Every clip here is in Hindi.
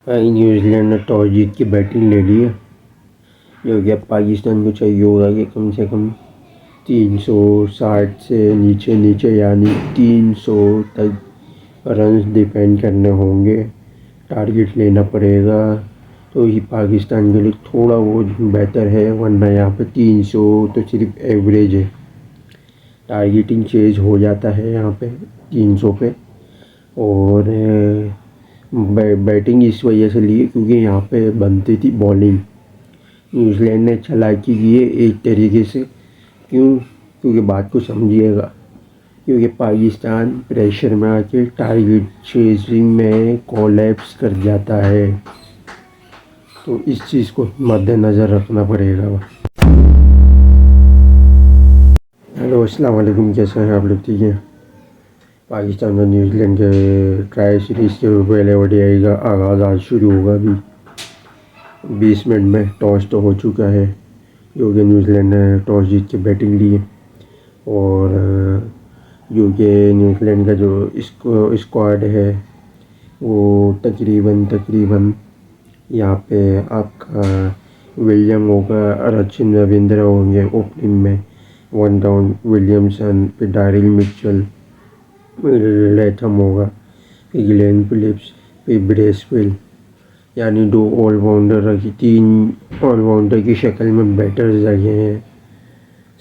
न्यूजीलैंड ने टॉस जीत के बैटिंग ले ली है। जो कि अब पाकिस्तान को चाहिए होगा कि कम से कम 360 से नीचे नीचे यानी 300 तक रन्स डिफेंड करने होंगे। टारगेट लेना पड़ेगा तो ही पाकिस्तान के लिए थोड़ा वो बेहतर है, वरना यहाँ पे 300 तो सिर्फ एवरेज है। टारगेटिंग चेज हो जाता है यहाँ पे 300 पे। और बैटिंग इस वजह से ली क्योंकि यहाँ पे बनती थी बॉलिंग। न्यूजीलैंड ने चालाकी की है एक तरीके से। क्यों? क्योंकि बात को समझिएगा, क्योंकि पाकिस्तान प्रेशर में आके टारगेट चेजिंग में कोलैप्स कर जाता है, तो इस चीज़ को मद्देनज़र रखना पड़ेगा। हेलो, अस्सलाम वालेकुम, कैसे हैं आप लोग? ठीक है। पाकिस्तान और न्यूजीलैंड के ट्राई सीरीज़ के पहले ओडीआई का आगाज़ आज शुरू होगा। अभी 20 मिनट में टॉस तो हो चुका है, जो कि न्यूजीलैंड ने टॉस जीत के बैटिंग ली है। और जो कि न्यूजीलैंड का जो स्क्वाड है वो तकरीबन यहाँ पे आपका विलियम होगा, रचिन रविंद्र होंगे ओपनिंग में, वन डाउन विलियमसन, फिर डायरिल मिचेल, लेथम होगा, फिर ग्लेन फिलिप्स, फिर ब्रेसवेल, यानी 2 ऑलराउंडर रखी, 3 ऑलराउंडर की शक्ल में बैटर्स रखे हैं।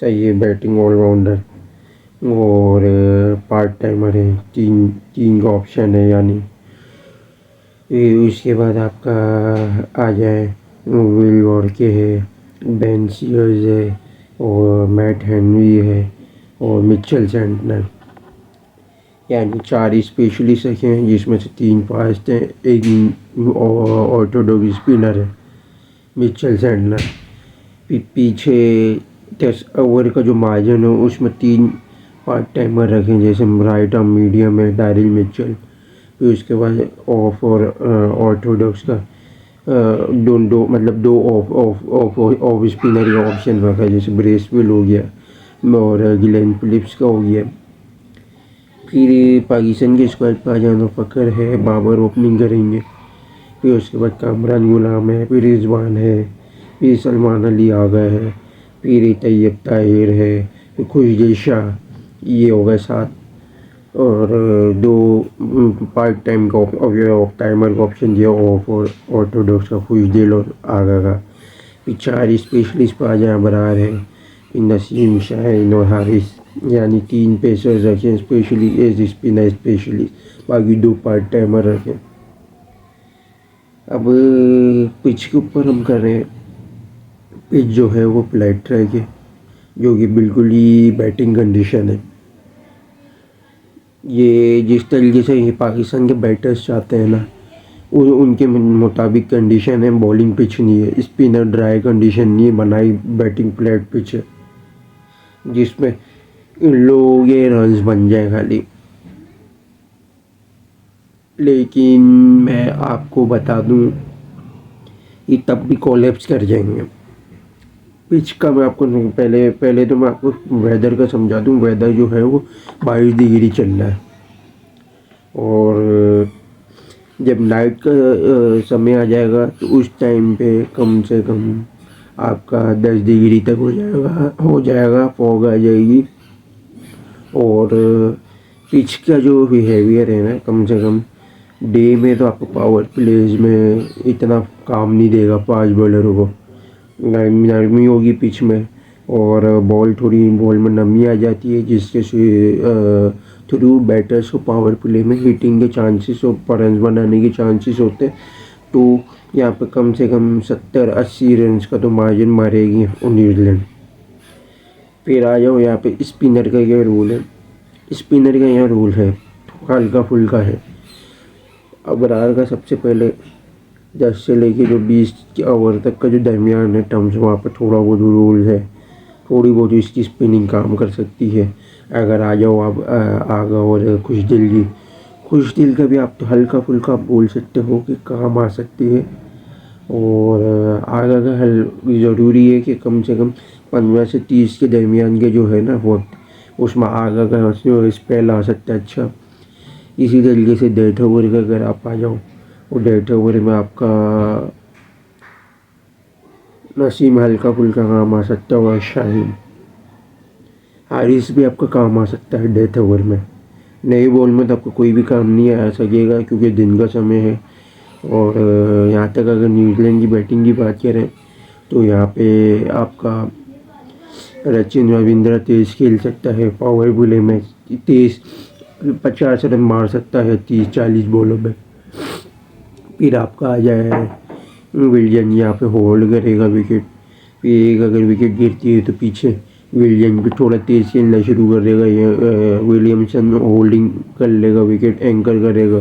सही है, बैटिंग ऑलराउंडर और पार्ट टाइमर है, तीन का ऑप्शन है। यानी उसके बाद आपका आ जाए विल वॉर्के है, बेन सीयर्स है, और मैट हेनरी है, और मिचेल सेंटनर, यानी 4 स्पेशलिस्ट रखे हैं, जिसमें से 3 फास्ट हैं, एक ऑर्थोडॉक्स स्पिनर है मिचेल सेंटनर। पीछे 10 ओवर का जो मार्जिन है उसमें 3 पार्ट टाइमर रखें, जैसे राइट आर्म मीडियम है डायरिल मिचेल। फिर उसके बाद ऑफ और ऑर्थोडॉक्स का दो ऑफ स्पिनर का ऑप्शन रखा है, जैसे ब्रेसवेल हो गया और ग्लेन फिलिप्स का हो गया। फिर पाकिस्तान के स्क्वाड पर जाना फ़कर है, बाबर ओपनिंग करेंगे। फिर उसके बाद कामरान गुलाम है, फिर रिजवान है, फिर सलमान अली आगा है, फिर तैयब ताहिर है, फिर खुशदिल शाह, ये हो गए 7। और 2 पार्ट टाइम का ऑफ टाइमर का ऑप्शन दिया, ऑफ और ऑर्थोडॉक्स का खुशदिल और आगा का। फिर 4 स्पेशलिस्ट पर आ जाए बरार है, फिर नसीम, शाहीन और हारिस, यानी 3 पेसर्स रखें स्पेशली एज स्पिनर स्पेशलिस्ट, बाकी 2 पार्ट टाइमर रखें। अब पिच के ऊपर हम कर रहे हैं। पिच जो है वो फ्लैट ट्रैक है, जो कि बिल्कुल ही बैटिंग कंडीशन है। ये जिस तरीके से ये पाकिस्तान के बैटर्स चाहते हैं ना, उनके मुताबिक कंडीशन है, बॉलिंग पिच नहीं है, स्पिनर ड्राई कंडीशन नहीं है, बनाई बैटिंग फ्लैट पिच है, जिसमें इन लोगों के रन्स बन जाए खाली। लेकिन मैं आपको बता दूं, ये तब भी कोलैप्स कर जाएंगे। पिच का मैं आपको पहले तो मैं आपको वेदर का समझा दूं। वेदर जो है वो 22 डिग्री चल रहा है, और जब नाइट का समय आ जाएगा तो उस टाइम पे कम से कम आपका 10 डिग्री तक हो जाएगा, फॉग आ जाएगी। और पिच का जो बिहेवियर है ना, कम से कम डे में तो आपको पावर प्लेज में इतना काम नहीं देगा 5 बॉलरों को। नरमी होगी पिच में, और बॉल में नमी आ जाती है, जिसके थ्रू बैटर्स को पावर प्ले में हिटिंग के चांसेस और रन बनाने के चांसेस होते हैं। तो यहाँ पे कम से कम 70-80 रन का तो मार्जिन मारेगी न्यूजीलैंड। फिर आ जाओ यहाँ पे स्पिनर का क्या रूल है। स्पिनर का यहाँ रूल है हल्का फुल्का है। अबरार का सबसे पहले 10 से लेके जो 20 ओवर तक का जो दरमियान है टर्म्स, वहाँ पर थोड़ा बहुत रूल है, थोड़ी बहुत इसकी स्पिनिंग काम कर सकती है। अगर आ जाओ आप आगा और खुशदिल का भी आप तो हल्का फुल्का बोल सकते हो कि काम आ सकती है। और आगा का हल ज़रूरी है कि कम से कम 15 से 30 के दरमियान के जो है ना वक्त, उसमें आगा का स्पेल आ सकता है। अच्छा, इसी तरीके से 1.5 ओवर का अगर आप आ जाओ और डेथ ओवर में आपका नसीम हल्का फुल्का काम आ सकता है और शाहीन हारिस भी आपका काम आ सकता है डेथ ओवर में। नए बॉल में तो आपको कोई भी काम नहीं आ सकेगा क्योंकि दिन का समय है। और यहाँ तक अगर न्यूजीलैंड की बैटिंग की बात करें तो यहाँ पे आपका सचिन रविंद्र तेज खेल सकता है, पावर प्ले में तेज 50 रन मार सकता है 30-40 बॉलों में। फिर आपका आ जाए विलियन, यहाँ पे होल्ड करेगा विकेट। फिर एक अगर विकेट गिरती है तो पीछे विलियन भी थोड़ा तेज़ खेलना शुरू कर देगा, ये विलियमसन होल्डिंग कर लेगा, विकेट एंकर करेगा।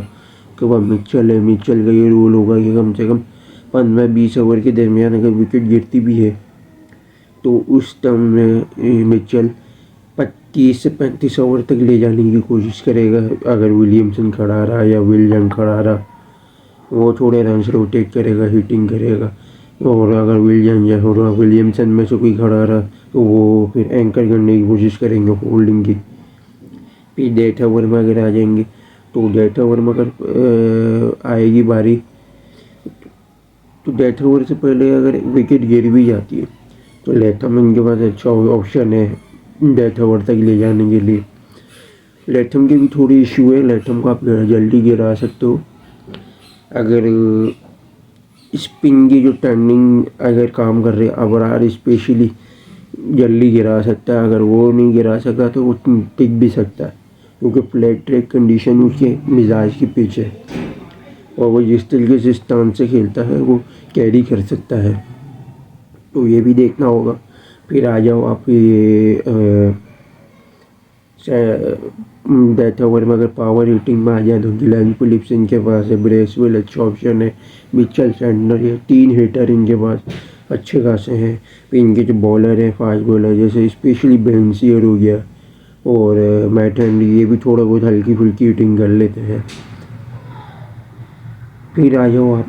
कि वह मिचल का ये रूल होगा कि कम से कम 15-20 ओवर के दरमियान अगर विकेट गिरती भी है तो उस टाइम में मिचल 25 से 35 ओवर तक ले जाने की कोशिश करेगा। अगर विलियमसन खड़ा रहा या विलियन खड़ा रहा, वो थोड़े रन रोटेट करेगा, हिटिंग करेगा। और अगर विलियन या विलियमसन में से कोई खड़ा रहा तो वो फिर एंकर करने की कोशिश करेंगे होल्डिंग की। फिर डेथ ओवर में अगर आ जाएंगे तो डेथ ओवर में अगर आएगी बारी तो डेथ ओवर से पहले अगर विकेट गिर भी जाती है तो लेथम इनके पास अच्छा ऑप्शन है डेथ ओवर तक ले जाने के लिए। लेथम के भी थोड़ी इशू है, लेथम को आप जल्दी गिरा सकते हो अगर स्पिन की जो टर्निंग अगर काम कर रहे अबरार स्पेशली जल्दी गिरा सकता है। अगर वो नहीं गिरा सका तो वो टिक भी सकता है क्योंकि फ्लैट ट्रैक कंडीशन उसके मिजाज की पिच है और वो जिस तरीके से स्टान से खेलता है वो कैरी कर सकता है, तो ये भी देखना होगा। फिर आ जाओ आप ये डेथ ओवर में अगर पावर हिटिंग में आ जाए तो गिलेन फिलिप्स इनके पास है, ब्रेसवेल अच्छा ऑप्शन है, मिचेल सैंटनर, ये 3 हिटर इनके पास अच्छे खासे हैं। फिर इनके जो बॉलर हैं फास्ट बॉलर जैसे स्पेशली बेंसियर हो गया और मैट हेनरी, ये भी थोड़ा बहुत हल्की फुल्की हिटिंग कर लेते हैं। फिर आ जाओ आप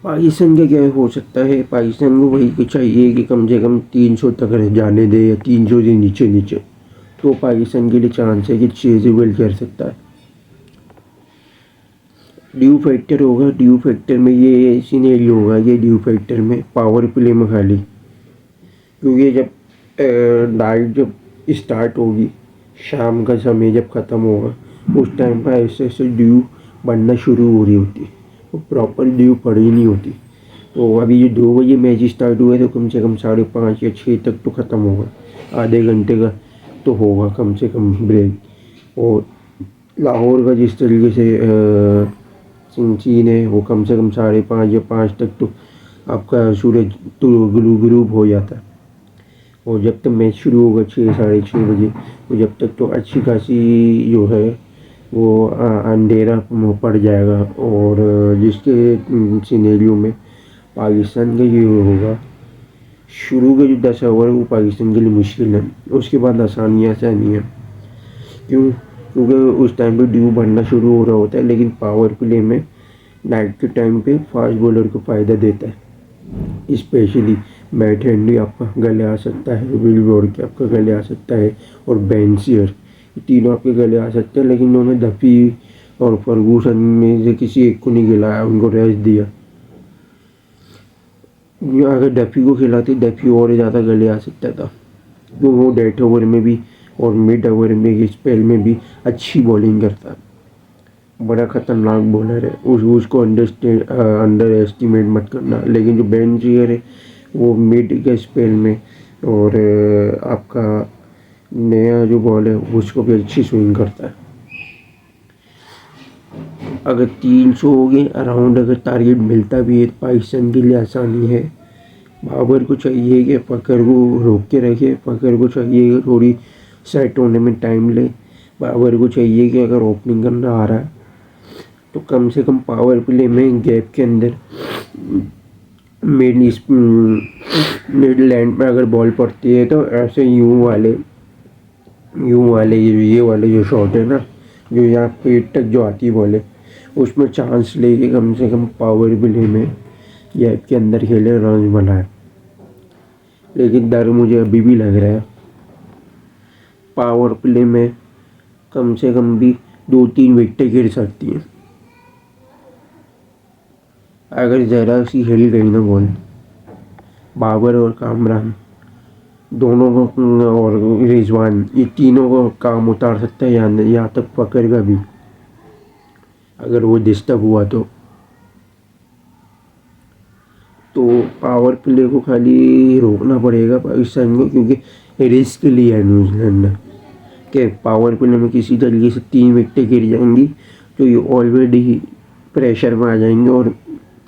पाकिस्तान का क्या हो सकता है। पाकिस्तान को वही चाहिए कि कम से कम 300 तक जाने दे या 300 से नीचे नीचे, तो पाकिस्तान के लिए चांस है कि चेज़ बिल्ड कर सकता है। ड्यू फैक्टर होगा, ड्यू फैक्टर में ये सीनेरियो होगा कि ड्यू फैक्टर में पावर प्ले में खाली, क्योंकि जब नाइट जब स्टार्ट होगी, शाम का समय जब ख़त्म होगा उस टाइम पर ऐसे ऐसे ड्यू बनना शुरू हो रही होती, वो प्रॉपर ड्यू पड़ी नहीं होती। तो अभी ये 2 बजे मैच स्टार्ट हुआ है तो कम से कम 5:30 या 6 तक तो ख़त्म होगा, आधे घंटे का तो होगा कम से कम ब्रेक। और लाहौर का जिस तरीके से सीन है वो कम से कम 5:30 या 5 तक तो आपका सूरज तो ग्रूब हो जाता है। और जब तक मैच शुरू होगा 6-6:30 बजे, तो जब तक तो अच्छी खासी जो है वो अंधेरा पड़ जाएगा। और जिसके सिनेरियो में पाकिस्तान का ये होगा, शुरू के जो 10 ओवर वो पाकिस्तान के लिए मुश्किल है, उसके बाद आसानियाँ से नहीं है। क्योंकि उस टाइम पे ड्यू बनना शुरू हो रहा होता है, लेकिन पावर प्ले में नाइट के टाइम पे फास्ट बॉलर को फ़ायदा देता है। स्पेशली मैट हेनरी आपका गले आ सकता है, विल वॉर्क आपका गले आ सकता है और बेंसियर, ये तीनों आपके गले आ सकते हैं। लेकिन उन्होंने डफी और फर्गूसन में से किसी एक को नहीं खिलाया, उनको रेस्ट दिया। अगर डफी को खिलाते डफी और ज़्यादा गले आ सकता था, तो वो डेथ ओवर में भी और मिड ओवर में स्पेल में भी अच्छी बॉलिंग करता है, बड़ा ख़तरनाक बॉलर है। उसको अंडर एस्टिमेट मत करना। लेकिन जो बेंसियर है वो मिड के स्पेल में और आपका नया जो बॉल है उसको भी अच्छी स्विंग करता है। अगर 300 हो गए अराउंड अगर टारगेट मिलता भी है तो पाकिस्तान के लिए आसानी है। बाबर को चाहिए कि फ़खर को रोक के रखे, फ़खर को चाहिए कि थोड़ी सेट होने में टाइम ले। बाबर को चाहिए कि अगर ओपनिंग करना आ रहा है तो कम से कम पावर प्ले में गैप के अंदर मिड लैंड में अगर बॉल पड़ती है तो ऐसे यूं वाले ये वाले जो शॉट है ना, जो यहाँ पेट तक जो आती है बॉल है, उसमें चांस लेके कम से कम पावर प्ले में गैप के अंदर खेले, रन बनाए। लेकिन डर मुझे अभी भी लग रहा है पावर प्ले में कम से कम भी 2-3 विकेटें गिर सकती हैं अगर ज़रा सी हिल गई ना बॉल। बाबर और कामरान दोनों को और रिजवान, ये तीनों को काम उतार सकता है, यहाँ तक फकर का भी अगर वो डिस्टर्ब हुआ तो पावर प्ले को खाली रोकना पड़ेगा पाकिस्तान को, क्योंकि रिस्क लिया है न्यूजीलैंड ने कि पावर प्ले में किसी तरीके से 3 विकेटें गिर जाएंगी तो ये ऑलरेडी प्रेशर में आ जाएंगे और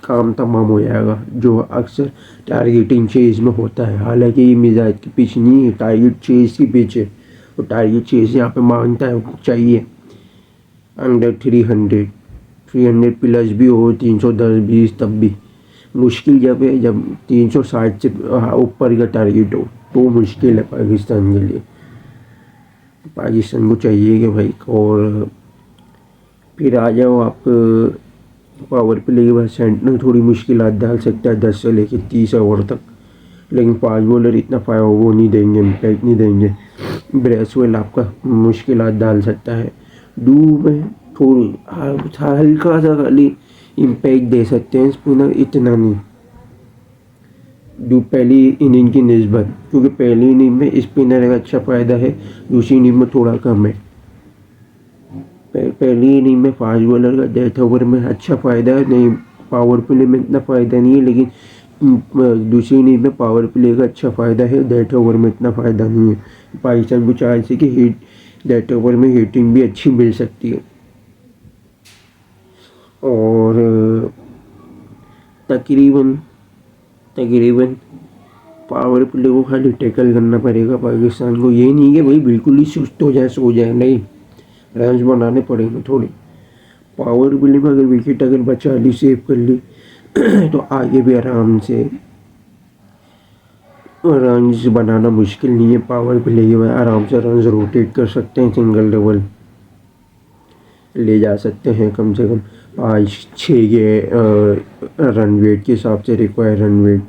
काम तमाम हो जाएगा, जो अक्सर टारगेटिंग चेज में होता है। हालांकि ये मिजाज की पिच नहीं है, टारगेट चेज की पिच है, तो टारगेट चेज यहाँ पे मांगता है चाहिए अंडर 300 प्लस भी हो, 310-20 तब भी मुश्किल। जब 360 से ऊपर का टारगेट हो तो मुश्किल है पाकिस्तान के लिए। पाकिस्तान को चाहिए कि भाई, और फिर आ जाओ आप पावर प्ले के बाद सेंटर थोड़ी मुश्किल डाल सकता है 10 से लेकर 30 ओवर तक, लेकिन फास्ट बॉलर इतना वो नहीं देंगे, इम्पैक्ट नहीं देंगे। ब्रेसवेल आपका मुश्किल डाल सकता है, डू में थोड़ी हल्का सा खाली इम्पैक्ट दे सकते हैं स्पिनर, इतना नहीं पहली इनिंग की निस्बत, क्योंकि पहली इनिंग में स्पिनर का अच्छा फ़ायदा है, दूसरी इनिंग में थोड़ा कम है। पहली इनिंग में फास्ट बॉलर का डेथ ओवर में अच्छा फ़ायदा है, नहीं पावर प्ले में इतना फ़ायदा नहीं है, लेकिन दूसरी इनिंग में पावर प्ले का अच्छा फ़ायदा है, डेथ ओवर में इतना फ़ायदा नहीं है। पाकिस्तान को चांस है कि डेथ ओवर में हिटिंग भी अच्छी मिल सकती है, और तकरीबन पावर प्ले को खाली टैकल करना पड़ेगा पाकिस्तान को। ये नहीं कि भाई बिल्कुल ही सुस्त हो जाए, सो जाए, नहीं, रन्स बनाने पड़ेंगे थोड़े। पावर प्ले में अगर विकेट अगर बचा ली, सेव कर ली तो आगे भी आराम से रन्स बनाना मुश्किल नहीं है। पावर प्ले के बाद आराम से रन्स रोटेट कर सकते हैं, सिंगल डबल ले जा सकते हैं, कम से कम 5-6 के रन वेट के हिसाब से, रिक्वायर रन वेट,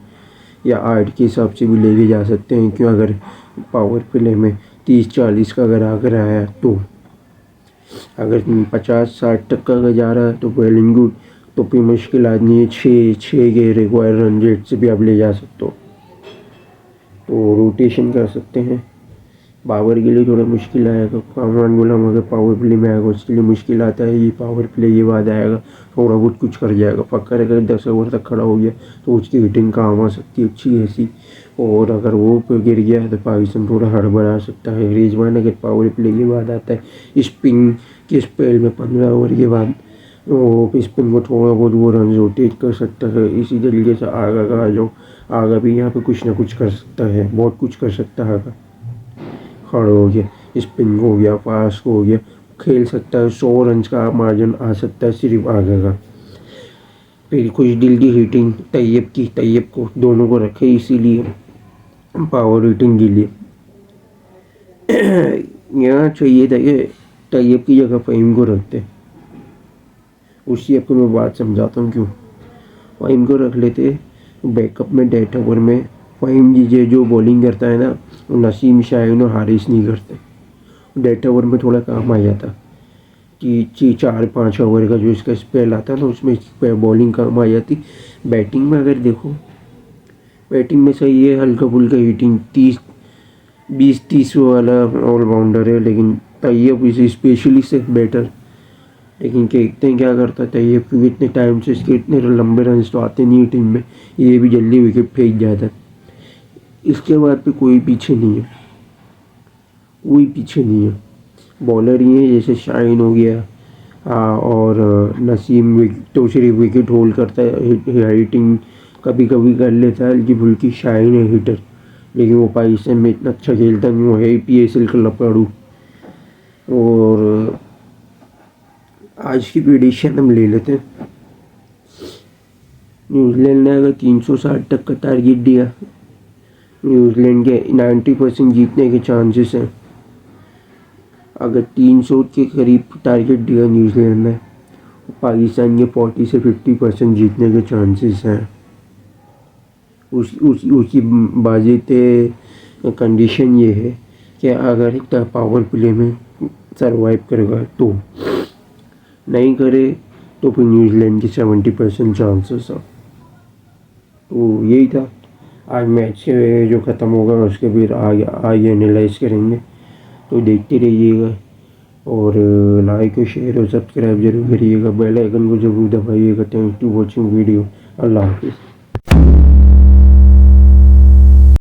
या 8 के हिसाब से भी लेके जा सकते हैं। क्यों, अगर पावर प्ले में 30-40 का अगर आकर आया तो, अगर 50-60 तक का अगर जा रहा है तो वेल एंड गुड, तो फिर मुश्किल नहीं है, 6 के रिक्वायर रन रेट से भी आप ले जा सकते हो, तो रोटेशन कर सकते हैं। बाबर के लिए थोड़ा मुश्किल आएगा, कामरान गुलाम अगर पावर प्ले में आएगा उसके लिए मुश्किल आता है, ये पावर प्ले के बाद आएगा थोड़ा बहुत कुछ कर जाएगा। फक्कर अगर 10 ओवर तक खड़ा हो गया तो उसकी हिटिंग काम आ सकती है अच्छी ऐसी, और अगर वो गिर गया है तो पाकिस्तान थोड़ा हड़बड़ा सकता है। रिजवान अगर पावर प्ले के बाद आता है स्पिन के स्पेल में 15 ओवर के बाद, वो स्पिन को थोड़ा बहुत वो रन रोटेट कर सकता है। इसी तरीके से आगा का आ जाओ, आगा भी यहाँ पे कुछ ना कुछ कर सकता है, बहुत कुछ कर सकता है। आगा खड़ा हो गया, स्पिन हो गया, फास्ट हो गया, खेल सकता है, 100 रन का मार्जिन आ सकता है सिर्फ आगे का। फिर कुछ दिल की हिटिंग तैयब को दोनों को रखे इसीलिए पावर हिटिंग के लिए। यहाँ चाहिए था कि तैयब की जगह फ़हीम को रखते, उसी आपको मैं बात समझाता हूँ क्यों। फ़हीम को रख लेते बैकअप में, डेथ ओवर में फ़हीम जी जो बॉलिंग करता है ना, वो नसीम, शाहीन और हारिस नहीं करते। डेथ ओवर में थोड़ा काम आ जाता कि 4-5 ओवर का जो इसका स्पेल आता है ना, उसमें बॉलिंग काम आ जाती। बैटिंग में अगर देखो, बैटिंग में सही है, हल्का फुल्का हिटिंग, 20-30 वाला ऑलराउंडर है, लेकिन तैयब इसे स्पेशली से बेटर। लेकिन देखते हैं क्या करता है तैयब, क्योंकि इतने टाइम से इसके इतने लंबे रन तो आते नहीं है टीम में, ये भी जल्दी विकेट फेंक जाता है। इसके बाद पे कोई पीछे नहीं है, बॉलर ही है, जैसे शाहीन हो गया और नसीम तो सिर्फ विकेट होल्ड करता है, हिटिंग कभी कभी कर लेता है हल्की फुल्की। शाहीन है हिटर, लेकिन वो पाकिस्तान में इतना अच्छा खेलता नहीं, वो है PSL का लपाड़ू। और आज की प्रेडिक्शन हम ले लेते हैं। न्यूजीलैंड ने अगर 360 तक का टारगेट दिया, न्यूजीलैंड के 90% जीतने के चांसेस हैं। अगर 300 के करीब टारगेट दिया न्यूजीलैंड ने, पाकिस्तान के 40 से 50% जीतने के चांसेस हैं। उसकी बाज़ाब्ते कंडीशन ये है कि अगर पावर प्ले में सरवाइव करेगा तो नहीं करे तो फिर न्यूजीलैंड की 70% चांसेस हैं। तो यही था आज मैच जो ख़त्म होगा उसके फिर आगे एनालाइज करेंगे। तो देखते रहिएगा और लाइक और शेयर और सब्सक्राइब जरूर करिएगा, बेल आइकन को जरूर दबाइएगा। Thank you watching video. अल्लाह हाफिज़।